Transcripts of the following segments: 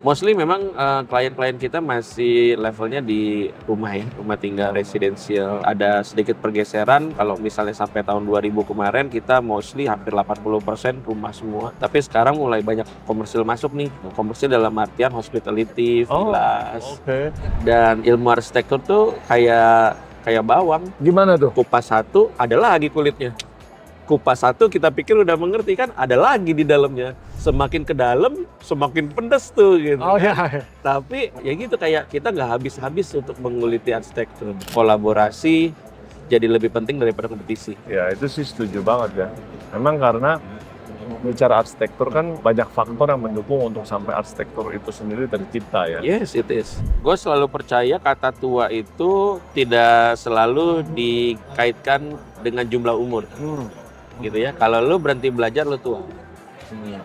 Mostly memang klien-klien kita masih levelnya di rumah ya, rumah tinggal residensial. Ada sedikit pergeseran, kalau misalnya sampai tahun 2000 kemarin kita mostly hampir 80% rumah semua. Tapi sekarang mulai banyak komersil masuk nih. Komersil dalam artian hospitality, villas. Oke. Dan ilmu arsitektur tuh kayak bawang. Gimana tuh? Kupas satu, ada lagi kulitnya. Kupas satu kita pikir udah mengerti kan, ada lagi di dalamnya. Semakin ke dalam, semakin pedes tuh gitu. Oh ya. Tapi ya gitu, kayak kita nggak habis-habis untuk menguliti arsitektur. Kolaborasi jadi lebih penting daripada kompetisi. Ya itu sih setuju banget ya. Memang karena bicara arsitektur kan banyak faktor yang mendukung untuk sampai arsitektur itu sendiri tercipta ya. Yes, it is. Gue selalu percaya kata tua itu tidak selalu dikaitkan dengan jumlah umur. Gitu ya. Kalau lu berhenti belajar, lu tua.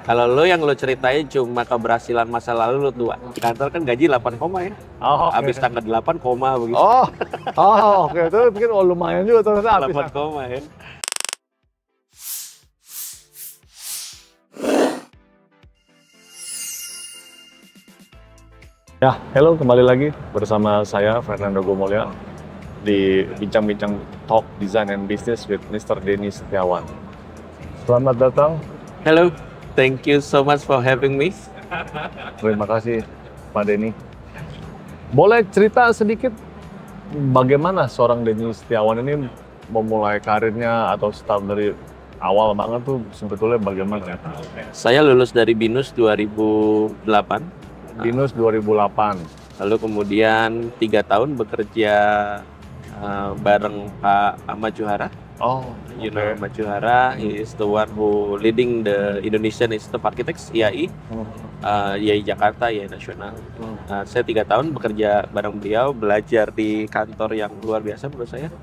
Kalau lu yang lu ceritain cuma keberhasilan masa lalu, lu tua. Di kantor kan gaji 8 koma ya. Oh, okay. Habis tanggal 8 koma begitu. Oke. Itu pikir lumayan juga ternyata habis. 8 koma ya. Ya, halo kembali lagi bersama saya Fernando Gomolya di Bincang-Bincang Talk Design and Business with Mr. Denny Setiawan. Selamat datang. Hello, thank you so much for having me. Terima kasih Pak Denny. Boleh cerita sedikit bagaimana seorang Denny Setiawan ini memulai karirnya atau start dari awal banget tuh sebetulnya bagaimana? Saya lulus dari BINUS 2008. BINUS 2008. Lalu kemudian 3 tahun bekerja bareng Pak Ahmad Juhara. Oh, You know Ahmad Juhara, he is the one who leading the Indonesian Institute of Architects, IAI, IAI Jakarta, IAI Nasional. Saya 3 tahun bekerja bareng beliau, belajar di kantor yang luar biasa menurut saya.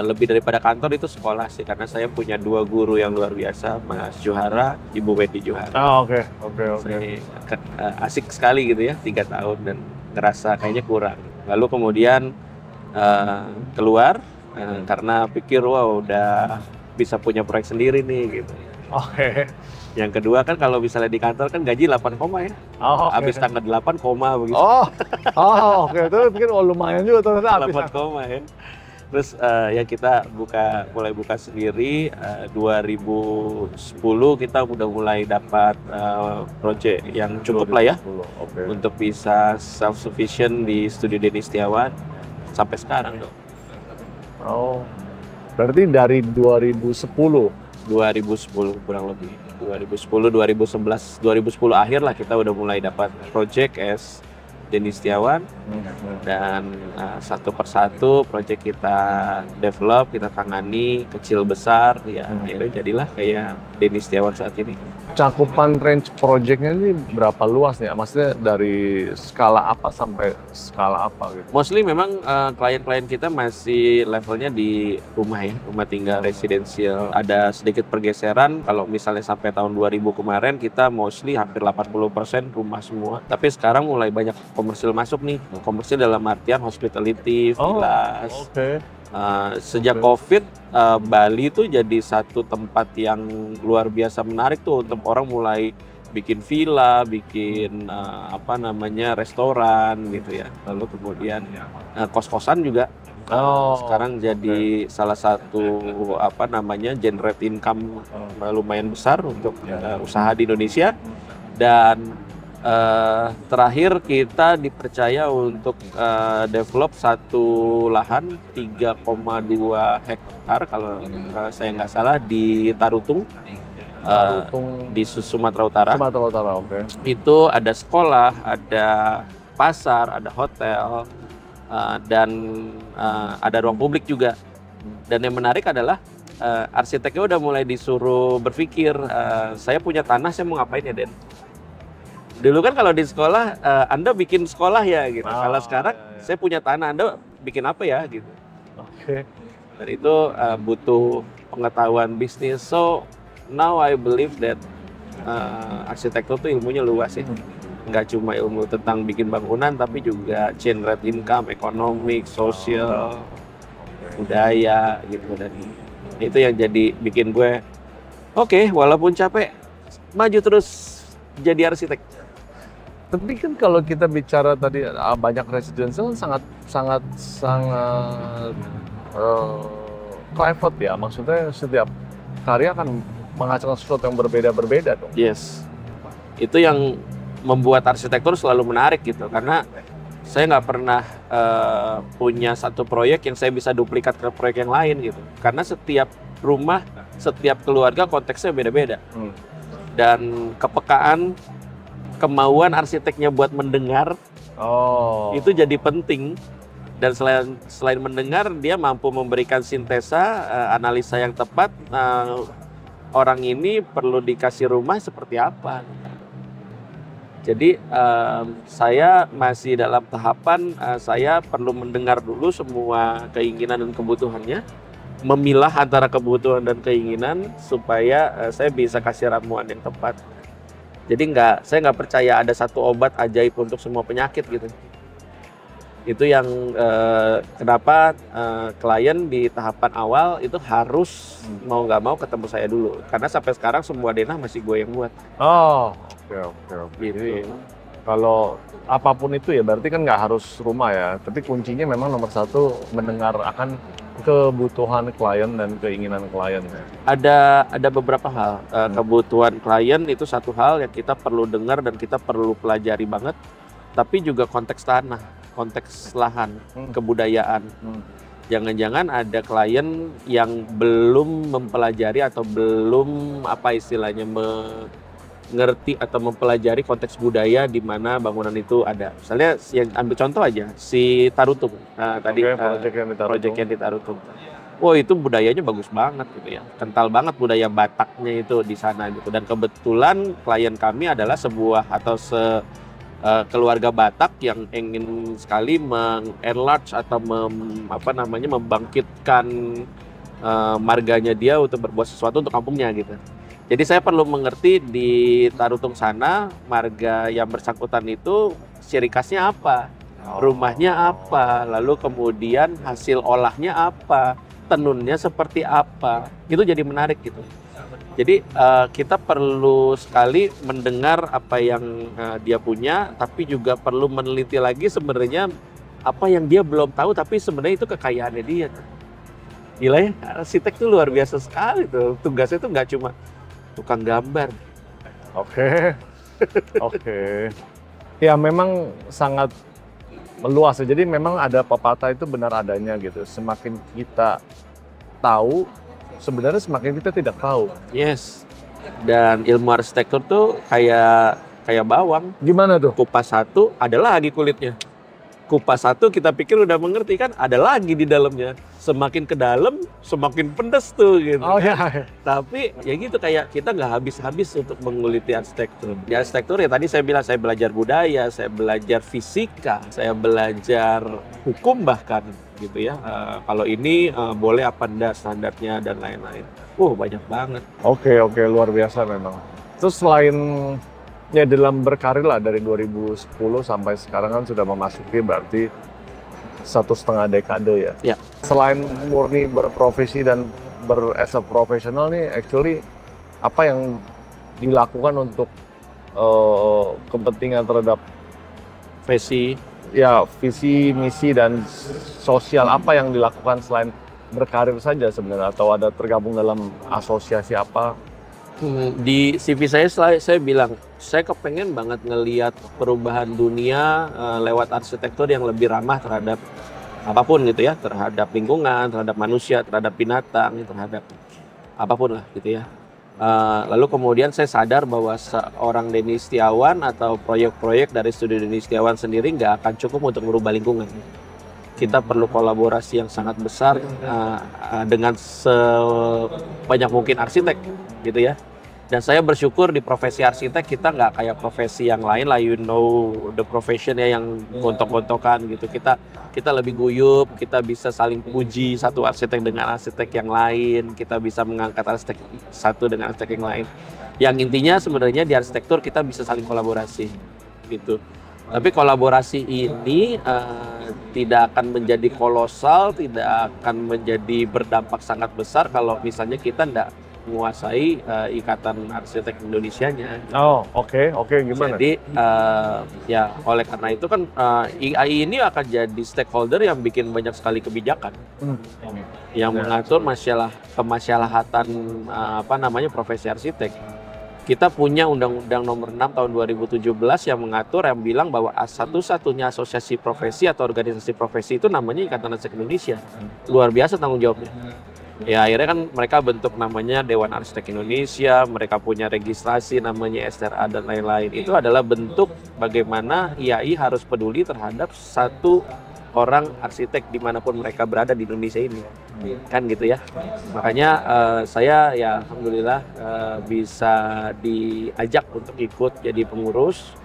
Lebih daripada kantor itu sekolah sih, karena saya punya 2 guru yang luar biasa, Mas Juhara, Ibu Wendy Juhara. Oke. Asik sekali gitu ya, 3 tahun dan ngerasa kayaknya kurang. Lalu kemudian keluar karena pikir wah udah bisa punya proyek sendiri nih gitu. Oke. Yang kedua kan kalau misalnya di kantor kan gaji 8 koma ya. Habis tanggal 8 koma begitu. Oke. Itu pikir lumayan juga ternyata habis. 8 koma ya. Terus ya kita mulai buka sendiri. 2010 kita udah mulai dapat project yang cukup lah ya. Untuk bisa self sufficient di studio Denny Setiawan sampai sekarang dong. Oh, berarti dari 2010 kurang lebih 2010, 2011, 2010 akhir lah kita udah mulai dapat project as Denny Setiawan. Dan satu persatu project kita develop, kita tangani kecil besar ya, akhirnya jadilah kayak Denny Setiawan saat ini. Cakupan range projectnya ini berapa luas nih? Maksudnya dari skala apa sampai skala apa gitu? Mostly memang klien-klien kita masih levelnya di rumah ya, rumah tinggal residensial. Ada sedikit pergeseran, kalau misalnya sampai tahun 2000 kemarin kita mostly hampir 80% rumah semua. Tapi sekarang mulai banyak komersil masuk nih. Komersil dalam artian hospitality, villas. Sejak COVID, Bali tuh jadi satu tempat yang luar biasa menarik tuh untuk orang mulai bikin villa, bikin restoran gitu ya. Lalu kemudian kos-kosan juga sekarang jadi salah satu generate income lumayan besar untuk usaha di Indonesia. Dan terakhir kita dipercaya untuk develop satu lahan 3,2 hektar kalau saya nggak salah di Tarutung, di Sumatera Utara. Oke. Itu ada sekolah, ada pasar, ada hotel, dan ada ruang publik juga. Dan yang menarik adalah arsiteknya udah mulai disuruh berpikir, saya punya tanah, saya mau ngapain ya Den? Dulu kan kalau di sekolah, Anda bikin sekolah ya gitu. Kalau sekarang saya punya tanah, Anda bikin apa ya gitu. Oke. Dan itu butuh pengetahuan bisnis. So now I believe that arsitektur tuh ilmunya luas ya. Nggak cuma ilmu tentang bikin bangunan, tapi juga generate income, economic, sosial, budaya gitu. Dan itu yang jadi bikin gue, oke, walaupun capek, maju terus jadi arsitek. Tapi kan kalau kita bicara tadi banyak residential sangat sangat sangat private ya. Maksudnya setiap karya akan menghasilkan sesuatu yang berbeda-berbeda dong. Yes, itu yang membuat arsitektur selalu menarik gitu, karena saya nggak pernah punya satu proyek yang saya bisa duplikat ke proyek yang lain gitu, karena setiap rumah, setiap keluarga konteksnya beda-beda. Dan kepekaan, kemauan arsiteknya buat mendengar itu jadi penting. Dan selain mendengar, dia mampu memberikan sintesa, analisa yang tepat. Orang ini perlu dikasih rumah seperti apa. Jadi saya masih dalam tahapan saya perlu mendengar dulu semua keinginan dan kebutuhannya, memilah antara kebutuhan dan keinginan supaya saya bisa kasih ramuan yang tepat. Jadi saya nggak percaya ada satu obat ajaib untuk semua penyakit gitu. Itu yang kenapa klien di tahapan awal itu harus mau nggak mau ketemu saya dulu, karena sampai sekarang semua denah masih gue yang buat. Oke. Gitu. Kalau apapun itu ya berarti kan nggak harus rumah ya, tapi kuncinya memang nomor satu mendengar akan kebutuhan klien dan keinginan klien. Ada beberapa hal. Kebutuhan klien itu satu hal yang kita perlu dengar dan kita perlu pelajari banget, tapi juga konteks tanah, konteks lahan, kebudayaan. Jangan-jangan ada klien yang belum mempelajari atau belum mengerti atau mempelajari konteks budaya di mana bangunan itu ada. Misalnya yang ambil contoh aja si Tarutung. Tadi proyek yang di Tarutung. Wah, itu budayanya bagus banget gitu ya. Kental banget budaya Bataknya itu di sana gitu. Dan kebetulan klien kami adalah sebuah atau keluarga Batak yang ingin sekali mengenlarge atau membangkitkan marganya dia untuk berbuat sesuatu untuk kampungnya gitu. Jadi saya perlu mengerti di Tarutung sana marga yang bersangkutan itu ciri khasnya apa, rumahnya apa, lalu kemudian hasil olahnya apa, tenunnya seperti apa. Itu jadi menarik gitu. Jadi kita perlu sekali mendengar apa yang dia punya, tapi juga perlu meneliti lagi sebenarnya apa yang dia belum tahu, tapi sebenarnya itu kekayaannya dia. Gila ya, arsitek itu luar biasa sekali tuh. Tugasnya itu nggak cuma tukang gambar. Oke. Ya memang sangat meluas ya. Jadi memang ada pepatah itu benar adanya gitu. Semakin kita tahu, sebenarnya semakin kita tidak tahu. Yes. Dan ilmu arsitektur tuh kayak bawang. Gimana tuh? Kupas satu, ada lagi kulitnya. Kupas satu kita pikir udah mengerti kan, ada lagi di dalamnya. Semakin ke dalam, semakin pedes tuh gitu. Oh ya. Tapi ya gitu, kayak kita nggak habis-habis untuk menguliti arsitektur. Di arsitektur ya tadi saya bilang, saya belajar budaya, saya belajar fisika, saya belajar hukum bahkan gitu ya. Kalau ini boleh apa enggak standarnya dan lain-lain. Banyak banget. Oke, luar biasa memang. Terus selain ya dalam berkarir lah dari 2010 sampai sekarang kan sudah memasuki berarti 1,5 dekade ya. Ya. Selain murni berprofesi dan as a professional nih, actually apa yang dilakukan untuk kepentingan terhadap Visi, misi dan sosial, apa yang dilakukan selain berkarir saja sebenarnya, atau ada tergabung dalam asosiasi apa? Di CV saya bilang, saya kepengen banget ngelihat perubahan dunia lewat arsitektur yang lebih ramah terhadap apapun gitu ya, terhadap lingkungan, terhadap manusia, terhadap binatang, terhadap apapun lah gitu ya. Lalu kemudian saya sadar bahwa seorang Denny Setiawan atau proyek-proyek dari studi Denny Setiawan sendiri nggak akan cukup untuk merubah lingkungan. Kita perlu kolaborasi yang sangat besar dengan sebanyak mungkin arsitek gitu ya. Dan saya bersyukur di profesi arsitek kita nggak kayak profesi yang lain lah, the profession ya yang gontok-gontokan gitu. Kita lebih guyup, kita bisa saling puji satu arsitek dengan arsitek yang lain, kita bisa mengangkat arsitek satu dengan arsitek yang lain. Yang intinya sebenarnya di arsitektur kita bisa saling kolaborasi gitu. Tapi kolaborasi ini tidak akan menjadi kolosal, tidak akan menjadi berdampak sangat besar kalau misalnya kita menguasai Ikatan Arsitek Indonesianya. Oh, oke, gimana? Jadi ya oleh karena itu kan IAI ini akan jadi stakeholder yang bikin banyak sekali kebijakan yang mengatur kemaslahatan profesi arsitek. Kita punya Undang-Undang Nomor 6 Tahun 2017 yang mengatur, yang bilang bahwa satu-satunya asosiasi profesi atau organisasi profesi itu namanya Ikatan Arsitek Indonesia. Luar biasa tanggung jawabnya. Ya akhirnya kan mereka bentuk namanya Dewan Arsitek Indonesia, mereka punya registrasi namanya SRA dan lain-lain. Itu adalah bentuk bagaimana IAI harus peduli terhadap satu orang arsitek dimanapun mereka berada di Indonesia ini, kan gitu ya. Makanya saya ya alhamdulillah bisa diajak untuk ikut jadi pengurus.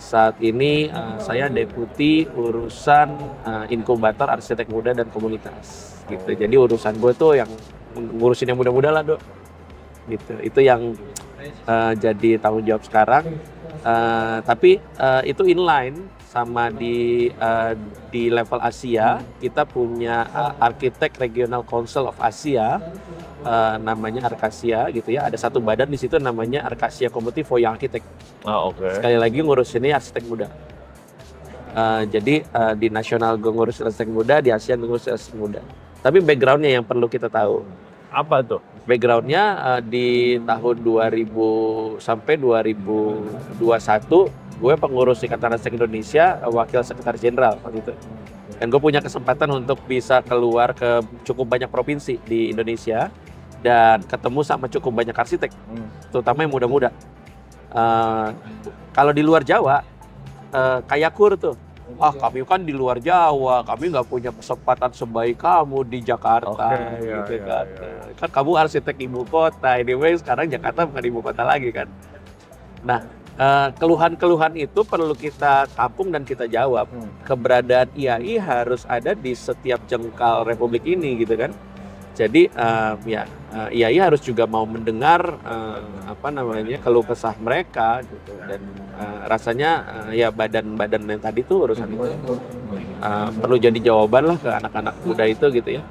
Saat ini saya deputi urusan inkubator arsitek muda dan komunitas gitu. Jadi urusan gue tuh yang ngurusin yang muda-muda lah, Dok. Gitu. Itu yang jadi tanggung jawab sekarang. Tapi itu inline sama di level Asia. Kita punya Architect Regional Council of Asia, namanya Arkasia gitu ya. Ada satu badan di situ namanya Arkasia Committee for Young Architect. Sekali lagi ngurus ini arsitek muda. Jadi di nasional gue ngurus arsitek muda, di ASEAN ngurus arsitek muda. Tapi backgroundnya yang perlu kita tahu. Apa tuh? Backgroundnya di tahun 2000 sampai 2021 gue pengurus Ikatan Arsitek Indonesia, wakil sekretaris jenderal waktu itu. Dan gue punya kesempatan untuk bisa keluar ke cukup banyak provinsi di Indonesia dan ketemu sama cukup banyak arsitek, terutama yang muda-muda. Kalau di luar Jawa, kayak kur tuh. Kami kan di luar Jawa, kami nggak punya kesempatan sebaik kamu di Jakarta, gitu kan. Kan kamu arsitek ibu kota, anyway sekarang Jakarta bukan ibu kota lagi kan. Nah, keluhan-keluhan itu perlu kita tampung dan kita jawab. Keberadaan IAI harus ada di setiap jengkal Republik ini, gitu kan. Jadi IAI harus juga mau mendengar keluh kesah mereka gitu. Dan rasanya ya badan-badan yang tadi tuh urusan itu perlu jadi jawaban lah ke anak-anak muda itu gitu ya.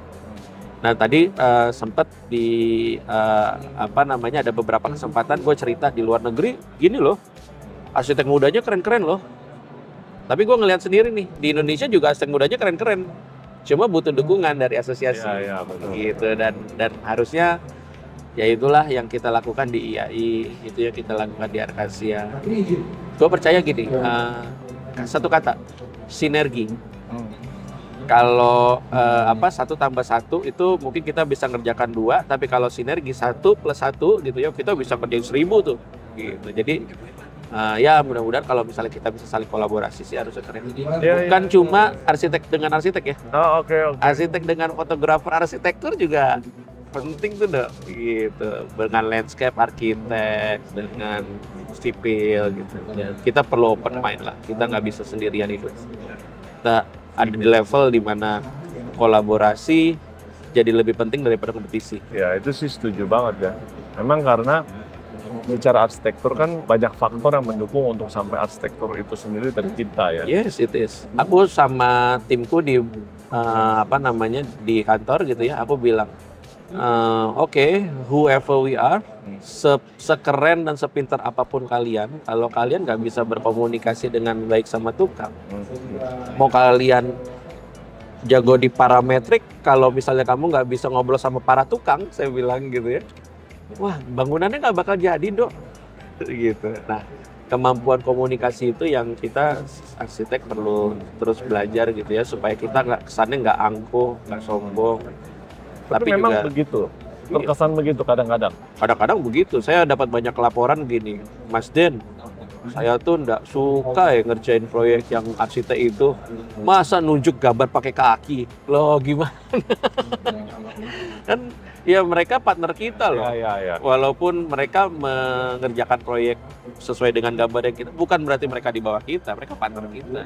Nah tadi sempat di ada beberapa kesempatan gue cerita di luar negeri gini loh, arsitek mudanya keren-keren loh. Tapi gue ngelihat sendiri nih di Indonesia juga arsitek mudanya keren-keren. Cuma butuh dukungan dari asosiasi, gitu dan harusnya ya itulah yang kita lakukan di IAI, itu yang kita lakukan di Arkasia. Gue percaya gini, satu kata, sinergi. Kalau 1 tambah 1 itu mungkin kita bisa ngerjakan 2, tapi kalau sinergi 1 plus 1 gitu ya kita bisa kerjain 1000 tuh, gitu. Jadi ya mudah-mudahan kalau misalnya kita bisa saling kolaborasi sih harusnya keren. Bukan cuma arsitek dengan arsitek ya. Oke. Arsitek dengan fotografer arsitektur juga penting tuh dok. Gitu. Dengan landscape arsitek, dengan sipil gitu. Ya, kita perlu open mind lah. Kita nggak bisa sendirian itu. Kita ada di level di mana kolaborasi jadi lebih penting daripada kompetisi. Ya itu sih setuju banget ya. Memang karena bicara arsitektur kan banyak faktor yang mendukung untuk sampai arsitektur itu sendiri tercipta ya. Yes, it is. Aku sama timku di di kantor gitu ya, aku bilang, whoever we are, sekeren dan sepintar apapun kalian, kalau kalian nggak bisa berkomunikasi dengan baik sama tukang, mau kalian jago di parametrik, kalau misalnya kamu nggak bisa ngobrol sama para tukang, saya bilang gitu ya, wah bangunannya nggak bakal jadi dok, gitu. Nah kemampuan komunikasi itu yang kita arsitek perlu terus belajar gitu ya, supaya kita kesannya nggak angkuh, nggak sombong. Tapi memang juga, begitu, terkesan begitu kadang-kadang. Kadang-kadang begitu. Saya dapat banyak laporan gini, Mas Den, saya tuh nggak suka ya ngerjain proyek yang arsitek itu. Masa nunjuk gambar pakai kaki? Loh gimana? Kan ya mereka partner kita loh. Ya. Walaupun mereka mengerjakan proyek sesuai dengan gambar yang kita, bukan berarti mereka di bawah kita, mereka partner kita.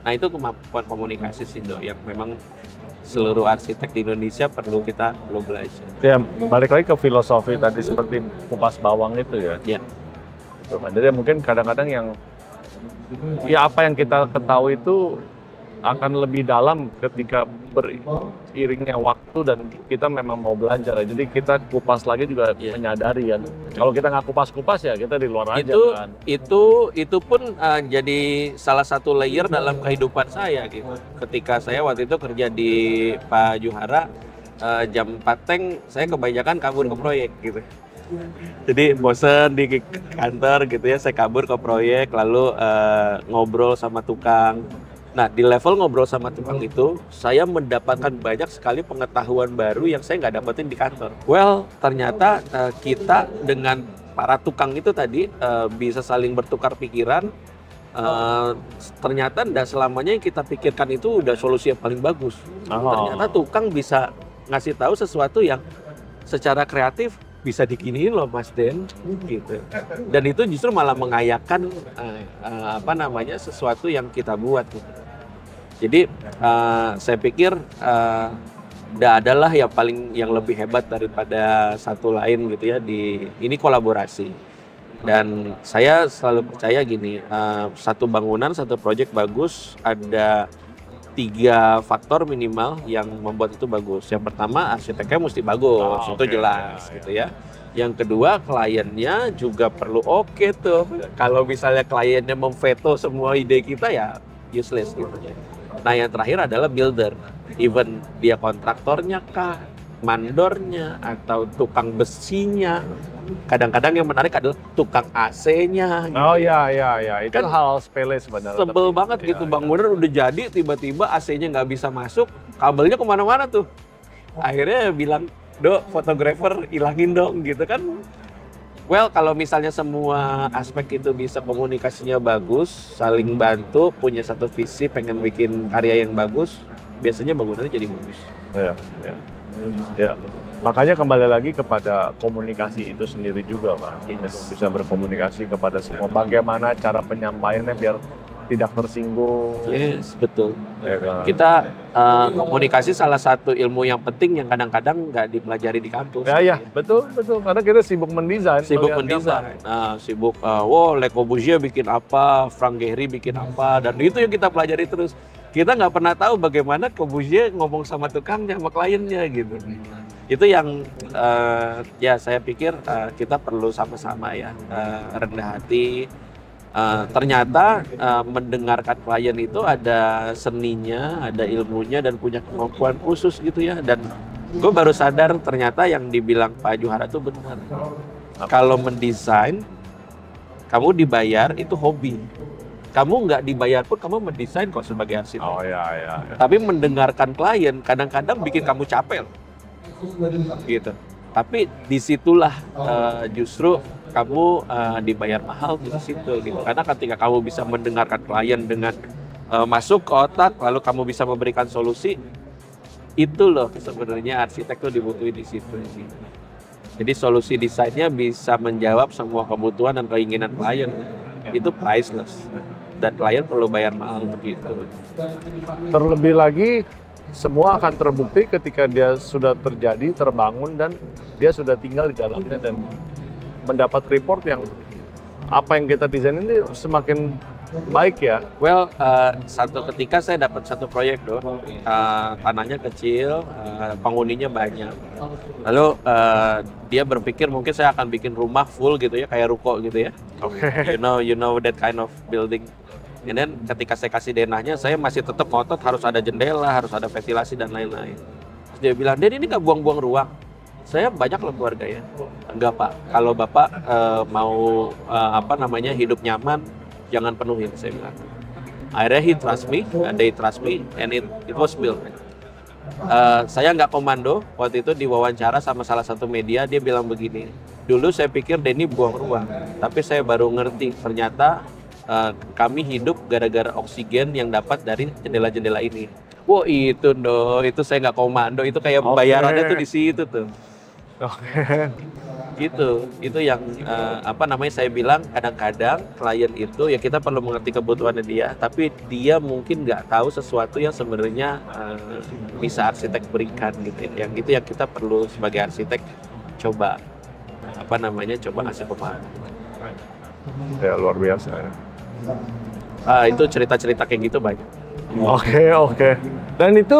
Nah itu kemampuan komunikasi sih dok, yang memang seluruh arsitek di Indonesia perlu belajar. Ya balik lagi ke filosofi tadi seperti kupas bawang itu ya. Ya. Jadi mungkin kadang-kadang yang ya apa yang kita ketahui itu akan lebih dalam ketika beriringnya waktu dan kita memang mau belajar ya. Jadi kita kupas lagi juga menyadari kan. Kalau kita nggak kupas-kupas ya kita di luar aja kan. Itu pun jadi salah satu layer dalam kehidupan saya gitu. Ketika saya waktu itu kerja di Pak Juhara, jam 4 teng saya kebanyakan kabur ke proyek gitu. Jadi bosen di kantor gitu ya, saya kabur ke proyek lalu ngobrol sama tukang. Nah, di level ngobrol sama tukang itu, saya mendapatkan banyak sekali pengetahuan baru yang saya nggak dapetin di kantor. Well, ternyata kita dengan para tukang itu tadi bisa saling bertukar pikiran. Ternyata tidak selamanya yang kita pikirkan itu udah solusi yang paling bagus. Ternyata tukang bisa ngasih tahu sesuatu yang secara kreatif bisa diginiin loh Mas Den, gitu. Dan itu justru malah mengayakan sesuatu yang kita buat. Gitu. Jadi saya pikir tidak adalah yang lebih hebat daripada satu lain gitu ya. Ini kolaborasi. Dan saya selalu percaya gini, satu bangunan, satu proyek bagus ada 3 faktor minimal yang membuat itu bagus. Yang pertama arsiteknya mesti bagus, itu jelas gitu ya. Yang kedua kliennya juga perlu oke tuh. Kalau misalnya kliennya memveto semua ide kita ya useless gitu. Nah yang terakhir adalah builder. Even dia kontraktornya kah, mandornya atau tukang besinya. Kadang-kadang yang menarik adalah tukang AC-nya. Gitu. Oh iya, itu kan hal sepele sebenarnya. Sebel banget gitu, bangunan udah jadi tiba-tiba AC-nya nggak bisa masuk, kabelnya kemana-mana tuh. Akhirnya bilang, "Dok, fotografer ilangin dong," gitu kan. Well, kalau misalnya semua aspek itu bisa komunikasinya bagus, saling bantu, punya satu visi, pengen bikin karya yang bagus, biasanya bangunannya jadi bagus. Ya. Makanya kembali lagi kepada komunikasi itu sendiri juga, Pak. Bisa berkomunikasi kepada semua. Bagaimana cara penyampaiannya biar tidak tersinggung. Yes, betul. Ya kan? Kita komunikasi salah satu ilmu yang penting yang kadang-kadang nggak dipelajari di kampus. Ya, betul. Karena kita sibuk mendesain. Sibuk, Le Corbusier bikin apa, Frank Gehry bikin apa, dan itu yang kita pelajari terus. Kita nggak pernah tahu bagaimana Corbusier ngomong sama tukangnya, sama kliennya gitu. Itu yang saya pikir kita perlu sama-sama ya rendah hati. Ternyata mendengarkan klien itu ada seninya, ada ilmunya dan punya kemampuan khusus gitu ya. Dan gue baru sadar ternyata yang dibilang Pak Juhara itu benar. Kalau mendesain, kamu dibayar itu hobi. Kamu nggak dibayar pun kamu mendesain kok sebagai arsitek. Oh ya. Tapi mendengarkan klien kadang-kadang bikin kamu capek loh. Gitu. Tapi disitulah justru kamu dibayar mahal di situ gitu. Karena ketika kamu bisa mendengarkan klien dengan masuk ke otak, lalu kamu bisa memberikan solusi, itu loh sebenarnya arsitek tuh dibutuhin di situ. Jadi solusi desainnya bisa menjawab semua kebutuhan dan keinginan klien. Itu priceless. Dan klien perlu bayar mahal begitu. Terlebih lagi semua akan terbukti ketika dia sudah terjadi, terbangun dan dia sudah tinggal di dalamnya dan mendapat report yang apa yang kita desain ini semakin baik ya. Well, satu ketika saya dapat satu proyek tanahnya kecil, penghuninya banyak. Lalu dia berpikir mungkin saya akan bikin rumah full gitu ya, kayak ruko gitu ya. Okay. You know that kind of building. And then ketika saya kasih denahnya, saya masih tetap ngotot harus ada jendela, harus ada ventilasi dan lain-lain. Terus dia bilang, "Den, ini nggak buang-buang ruang." Saya banyak loh keluarga ya. Enggak Pak, kalau Bapak mau hidup nyaman, jangan penuhin, saya bilang. Akhirnya they trust me, and it was built. Saya nggak komando, waktu itu diwawancara sama salah satu media, dia bilang begini, "Dulu saya pikir Denny buang ruang, tapi saya baru ngerti, ternyata kami hidup gara-gara oksigen yang dapat dari jendela-jendela ini." Wah itu saya nggak komando, itu kayak bayarannya tuh di situ tuh. Itu yang saya bilang kadang-kadang klien itu ya kita perlu mengerti kebutuhannya dia, tapi dia mungkin nggak tahu sesuatu yang sebenarnya bisa arsitek berikan gitu. Yang itu yang kita perlu sebagai arsitek coba ngasih pemahaman. Ya luar biasa ya. Itu cerita-cerita kayak gitu banyak. Oke. Dan itu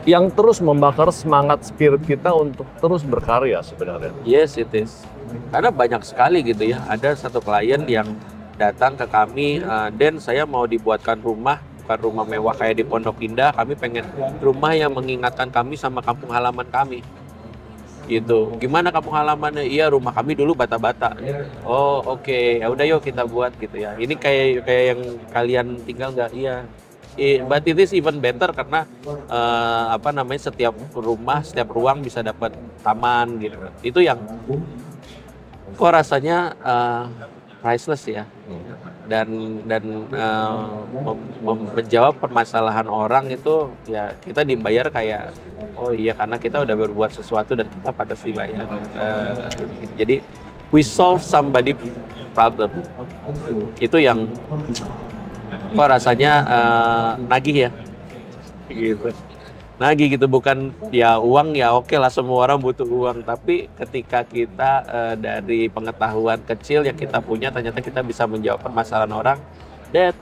yang terus membakar semangat spirit kita untuk terus berkarya sebenarnya. Yes, it is. Karena banyak sekali gitu ya. Ada satu klien yang datang ke kami, Dan saya mau dibuatkan rumah, bukan rumah mewah kayak di Pondok Indah. Kami pengen rumah yang mengingatkan kami sama kampung halaman kami. Gitu. Gimana kampung halamannya? Iya, rumah kami dulu bata-bata. Oh, oke. Ya udah yuk kita buat gitu ya. Ini kayak yang kalian tinggal nggak? Iya. But it is even better karena setiap rumah, setiap ruang bisa dapat taman gitu. Itu yang kok rasanya priceless ya. Dan menjawab permasalahan orang itu ya kita dibayar kayak oh iya karena kita udah berbuat sesuatu dan kita pantas dibayar. Jadi we solve somebody problem. Itu yang kok rasanya nagih ya gitu. Nagih gitu, bukan ya uang ya oke lah, semua orang butuh uang, tapi ketika kita dari pengetahuan kecil yang kita punya ternyata kita bisa menjawab permasalahan orang, that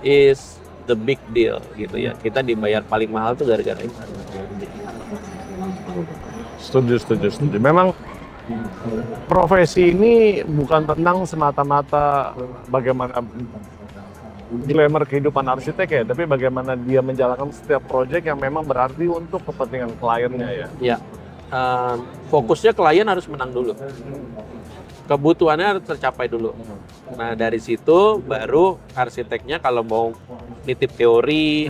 is the big deal gitu ya. Kita dibayar paling mahal tuh gara-gara itu. Setuju. Memang profesi ini bukan tentang semata-mata bagaimana glamour kehidupan arsitek ya, tapi bagaimana dia menjalankan setiap proyek yang memang berarti untuk kepentingan kliennya ya. Ya, fokusnya klien harus menang dulu. Kebutuhannya harus tercapai dulu. Nah dari situ baru arsiteknya kalau mau nitip teori,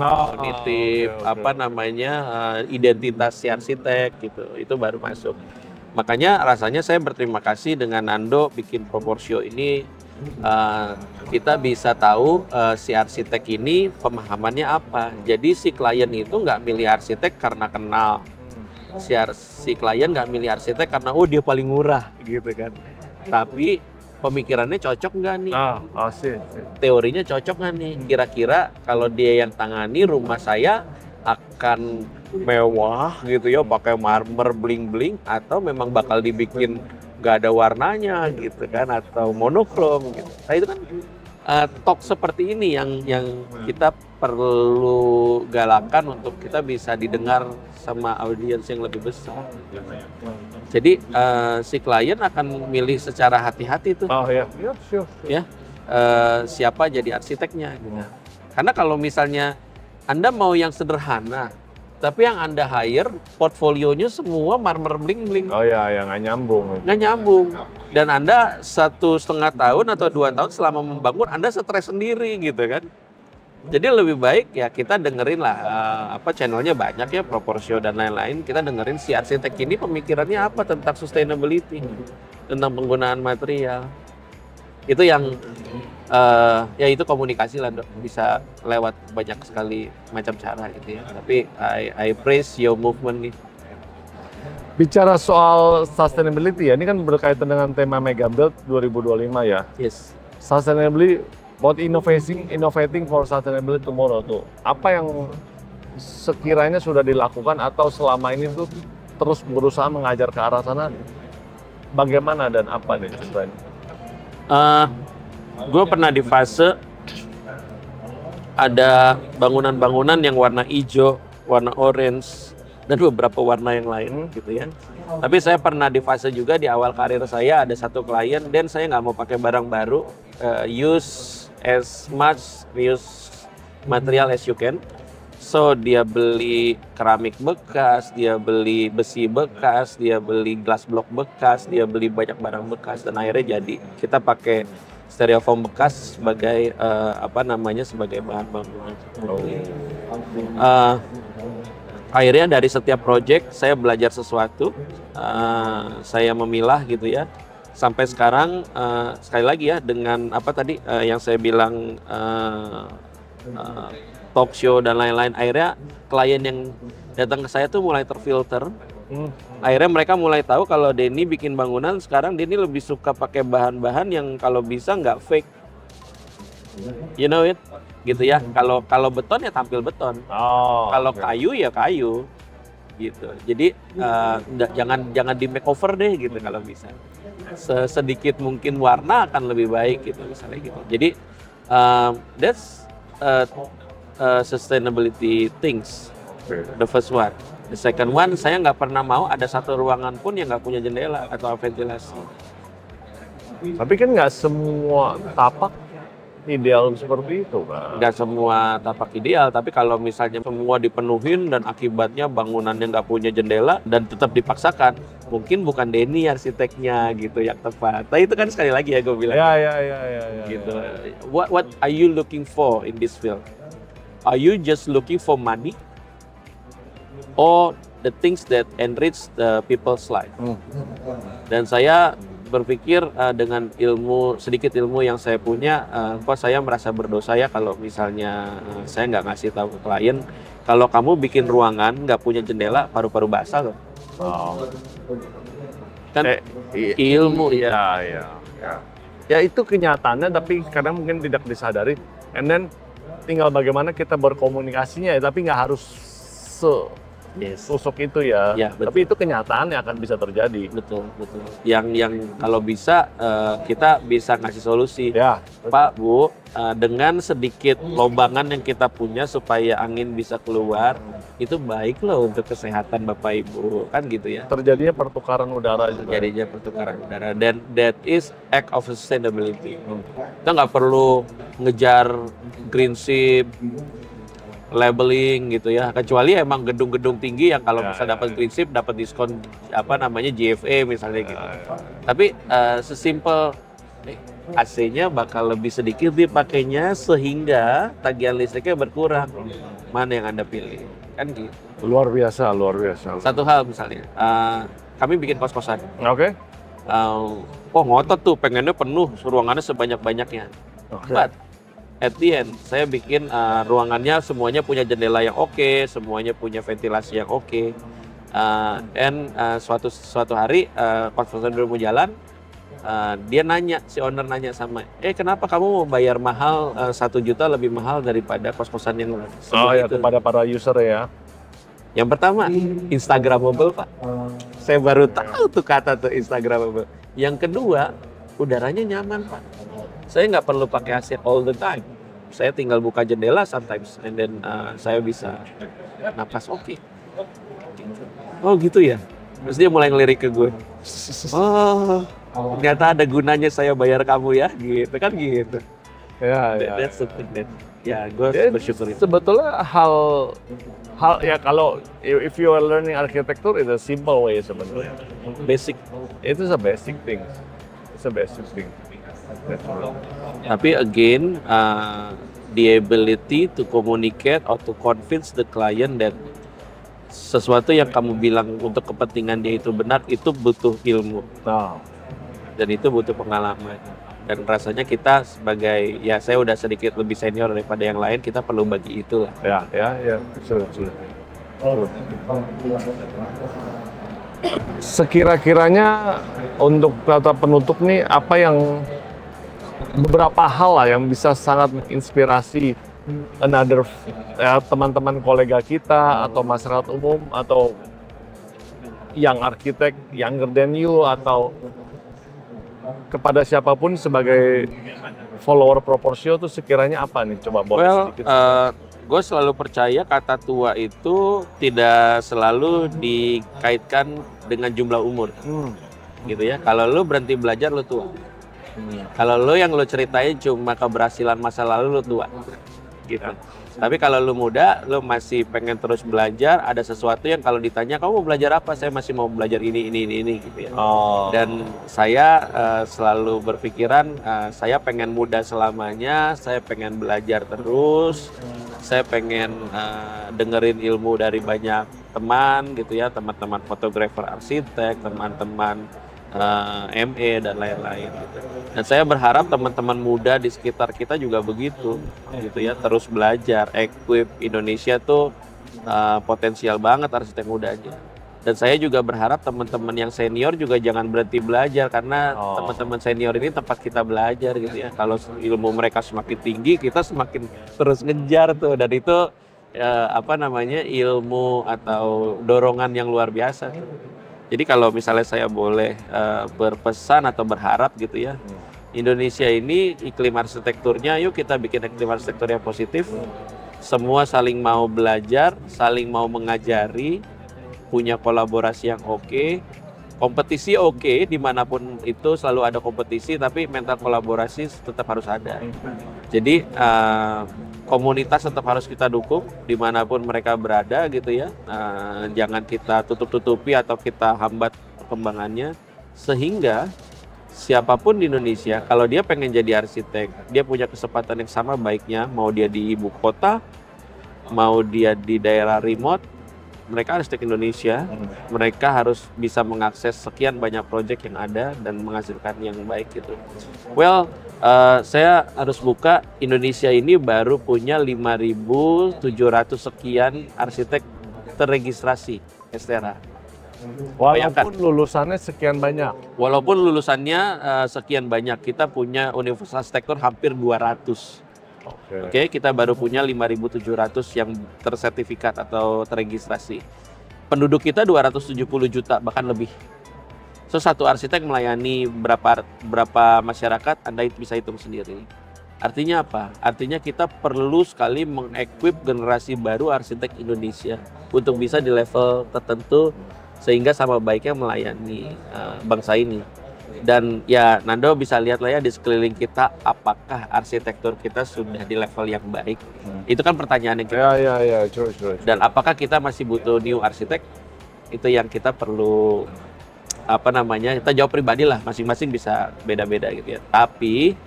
identitas si arsitek gitu, itu baru masuk. Makanya rasanya saya berterima kasih dengan Nando bikin Proporsio ini. Kita bisa tahu si arsitek ini pemahamannya apa. Jadi si klien itu nggak milih arsitek karena kenal. Si klien nggak milih arsitek karena oh dia paling murah gitu kan. Tapi pemikirannya cocok nggak nih? Teorinya cocok nggak nih? Kira-kira kalau dia yang tangani rumah saya akan mewah gitu ya, pakai marmer bling-bling, atau memang bakal dibikin nggak ada warnanya gitu kan, atau monokrom gitu. Nah itu kan talk seperti ini yang kita perlu galakan untuk kita bisa didengar sama audiens yang lebih besar. Jadi si klien akan milih secara hati-hati tuh. Oh ya, ya siapa jadi arsiteknya gitu. Karena kalau misalnya Anda mau yang sederhana, tapi yang Anda hire, portfolionya semua marmer bling-bling. Oh ya, yang nggak nyambung. Nggak nyambung. Dan Anda 1,5 tahun atau 2 tahun selama membangun, Anda stres sendiri gitu kan. Jadi lebih baik ya kita dengerin lah, channelnya banyak ya, Proporsio dan lain-lain. Kita dengerin si arsitek ini pemikirannya apa tentang sustainability, tentang penggunaan material. Itu yang ya itu komunikasi lah, Dok. Bisa lewat banyak sekali macam cara gitu ya. Tapi I praise your movement nih. Bicara soal sustainability ya, ini kan berkaitan dengan tema Mega Build 2025 ya. Yes. Sustainability, about innovating for sustainability tomorrow tuh. Apa yang sekiranya sudah dilakukan atau selama ini tuh terus berusaha mengajar ke arah sana? Bagaimana dan apa nih ceritanya? Gue pernah di fase ada bangunan-bangunan yang warna hijau, warna orange, dan beberapa warna yang lain gitu ya. Tapi saya pernah di fase juga di awal karir saya ada satu klien, dan saya nggak mau pakai barang baru, use as much reuse material as you can. So dia beli keramik bekas, dia beli besi bekas, dia beli glass block bekas, dia beli banyak barang bekas, dan akhirnya jadi kita pakai styrofoam bekas sebagai sebagai bahan bangunan. Akhirnya dari setiap project saya belajar sesuatu, saya memilah gitu ya. Sampai sekarang sekali lagi ya dengan yang saya bilang talk show dan lain-lain, akhirnya klien yang datang ke saya tuh mulai terfilter. Akhirnya mereka mulai tahu kalau Denny bikin bangunan sekarang, Denny lebih suka pakai bahan-bahan yang kalau bisa nggak fake, you know it, gitu ya. Kalau beton ya tampil beton, kalau kayu ya kayu, gitu. Jadi jangan di makeover deh gitu kalau bisa. Sedikit mungkin warna akan lebih baik gitu misalnya gitu. Jadi that's sustainability things. The first one. The second one, saya nggak pernah mau ada satu ruangan pun yang nggak punya jendela atau ventilasi. Tapi kan nggak semua tapak ideal seperti itu, kan? Nggak semua tapak ideal, tapi kalau misalnya semua dipenuhin dan akibatnya bangunannya nggak punya jendela dan tetap dipaksakan, mungkin bukan Denny arsiteknya gitu yang tepat. Nah itu kan sekali lagi ya gue bilang. Ya. Gitu. What are you looking for in this field? Are you just looking for money, or the things that enrich the people's life? Dan saya berpikir dengan sedikit ilmu yang saya punya, kok saya merasa berdosa ya kalau misalnya saya nggak ngasih tahu ke klien kalau kamu bikin ruangan nggak punya jendela, paru-paru basah loh. Kan ilmu ya. Ya itu kenyataannya, tapi kadang mungkin tidak disadari. And then tinggal bagaimana kita berkomunikasinya ya, tapi nggak harus sosok itu ya. Tapi itu kenyataan yang akan bisa terjadi. Betul. Yang kalau bisa kita bisa ngasih solusi. Ya. Pak, Bu, dengan sedikit lobangan yang kita punya supaya angin bisa keluar, itu baik loh untuk kesehatan Bapak Ibu, kan gitu ya. Terjadinya pertukaran udara juga. Terjadinya pertukaran udara, dan that is act of sustainability. Kita nggak perlu ngejar green ship, labeling gitu ya, kecuali emang gedung-gedung tinggi yang kalau bisa dapat green ship, dapat diskon GFA misalnya gitu. Tapi sesimpel AC-nya bakal lebih sedikit dipakainya sehingga tagihan listriknya berkurang. Mana yang Anda pilih? Kan gitu. Luar biasa. Satu hal misalnya, kami bikin kos-kosan. Oke. Ngotot tuh pengennya penuh ruangannya sebanyak-banyaknya. But at the end, saya bikin ruangannya semuanya punya jendela yang oke, semuanya punya ventilasi yang oke. Suatu hari kos-kosan dulu mau jalan, dia nanya, si owner nanya sama, kenapa kamu mau bayar mahal 1 juta lebih mahal daripada kos-kosan yang ya, kepada para user ya. Yang pertama, Instagramable, Pak. Saya baru tahu tuh kata tuh Instagramable. Yang kedua, udaranya nyaman, Pak. Saya nggak perlu pakai AC all the time. Saya tinggal buka jendela sometimes, and then saya bisa napas oke. Oh gitu ya. Terus dia mulai ngelirik ke gue. Oh, ternyata ada gunanya saya bayar kamu ya, gitu kan gitu. Ya. That's the thing that, gue bersyukur itu. Sebetulnya hal ya, kalau if you are learning architecture, it's a simple way sebenarnya. Basic. It is a basic thing. It's a basic thing. Tapi again, the ability to communicate or to convince the client that sesuatu yang kamu bilang untuk kepentingan dia itu benar, itu butuh ilmu. Dan itu butuh pengalaman. Dan rasanya kita sebagai, saya udah sedikit lebih senior daripada yang lain, kita perlu bagi itu lah. Ya. Sudah. Sekira-kiranya untuk kata penutup nih, apa yang beberapa hal lah yang bisa sangat menginspirasi teman-teman kolega kita atau masyarakat umum atau yang arsitek younger than you atau kepada siapapun sebagai follower Proporsio tuh sekiranya apa nih? Coba boleh sedikit. Gue selalu percaya kata tua itu tidak selalu dikaitkan dengan jumlah umur. Gitu ya. Kalau lu berhenti belajar, lu tua. Kalau lu yang lu ceritain cuma keberhasilan masa lalu, lu tua. Gitu. Tapi kalau lu muda, lu masih pengen terus belajar, ada sesuatu yang kalau ditanya, kamu mau belajar apa? Saya masih mau belajar ini gitu ya. Dan saya selalu berpikiran, saya pengen muda selamanya, saya pengen belajar terus, saya pengen dengerin ilmu dari banyak teman gitu ya, teman-teman fotografer arsitek, teman-teman ME dan lain-lain gitu. Dan saya berharap teman-teman muda di sekitar kita juga begitu gitu ya, terus belajar. Equip Indonesia tuh potensial banget arsitek mudanya. Dan saya juga berharap teman-teman yang senior juga jangan berhenti belajar, karena teman-teman senior ini tempat kita belajar gitu ya. Kalau ilmu mereka semakin tinggi, kita semakin terus ngejar tuh, dan itu ilmu atau dorongan yang luar biasa. Jadi kalau misalnya saya boleh berpesan atau berharap gitu ya, Indonesia ini iklim arsitekturnya, yuk kita bikin iklim arsitektur yang positif. semua saling mau belajar, saling mau mengajari, punya kolaborasi yang oke, kompetisi oke, dimanapun itu selalu ada kompetisi, tapi mental kolaborasi tetap harus ada. Jadi komunitas tetap harus kita dukung dimanapun mereka berada gitu ya. Jangan kita tutup-tutupi atau kita hambat perkembangannya, sehingga siapapun di Indonesia kalau dia pengen jadi arsitek, dia punya kesempatan yang sama baiknya, mau dia di ibu kota, mau dia di daerah remote, mereka arsitek Indonesia, mereka harus bisa mengakses sekian banyak proyek yang ada dan menghasilkan yang baik gitu. Well, saya harus buka, Indonesia ini baru punya 5.700 sekian arsitek terregistrasi Estera. Walaupun lulusannya sekian banyak. Walaupun lulusannya sekian banyak, kita punya Universitas Arsitektur hampir 200. Oke, kita baru punya 5.700 yang tersertifikat atau terregistrasi. Penduduk kita 270 juta, bahkan lebih. So, satu arsitek melayani berapa masyarakat, Anda bisa hitung sendiri. Artinya apa? Artinya kita perlu sekali mengequip generasi baru arsitek Indonesia untuk bisa di level tertentu, sehingga sama baiknya melayani bangsa ini. Dan ya Nando bisa lihat lah ya di sekeliling kita, apakah arsitektur kita sudah di level yang baik. Itu kan pertanyaan yang kita. Ya, true. Dan apakah kita masih butuh new arsitek? Itu yang kita perlu kita jawab pribadi lah, masing-masing bisa beda-beda gitu ya. Tapi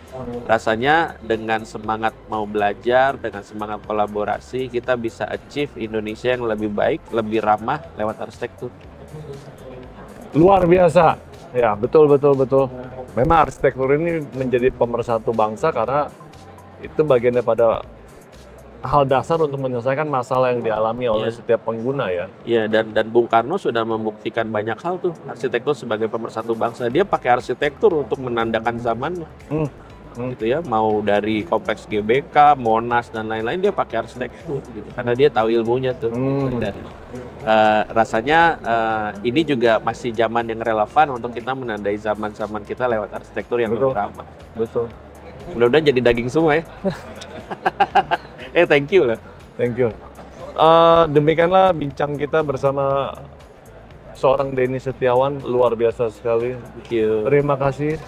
rasanya dengan semangat mau belajar, dengan semangat kolaborasi, kita bisa achieve Indonesia yang lebih baik, lebih ramah lewat arsitektur. Luar biasa. Ya, betul. Memang arsitektur ini menjadi pemersatu bangsa karena itu bagian daripada hal dasar untuk menyelesaikan masalah yang dialami oleh setiap pengguna ya. Iya, dan Bung Karno sudah membuktikan banyak hal tuh, arsitektur sebagai pemersatu bangsa. Dia pakai arsitektur untuk menandakan zamannya. Gitu ya, mau dari kompleks GBK, Monas dan lain-lain, dia pakai arsitektur gitu. Karena dia tahu ilmunya tuh. Dan rasanya ini juga masih zaman yang relevan untuk kita menandai zaman-zaman kita lewat arsitektur yang lebih ramah. Betul. Mudah-mudahan jadi daging semua ya. Thank you lah. Thank you. Demikianlah bincang kita bersama seorang Denny Setiawan, luar biasa sekali. Thank you. Terima kasih.